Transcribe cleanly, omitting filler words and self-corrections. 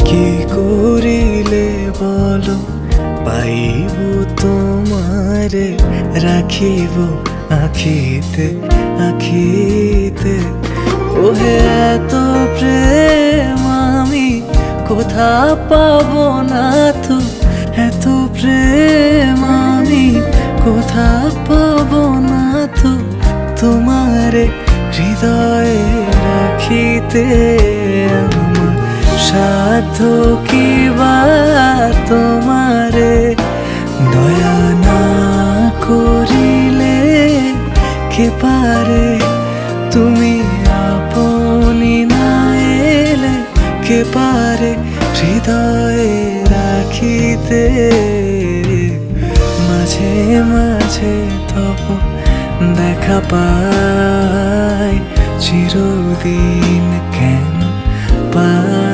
কি করিলে বলো পাইব তোমারে, রাখিব আখিতে আখিতে। ওহে এত প্রেম আমি কোথা পাবো না তো, এত প্রেম আমি কোথা পাবো না তো, তোমারে হৃদয়ে রাখিতে। আমার সাধ্য কি বা তোমারে দয়া না করিলে কে পারে, তুমি আপনি না এলে কে পারে হৃদয়ে রাখিতে। মাঝে মাঝে তব দেখা পাই, চিরদিন কেন পাই।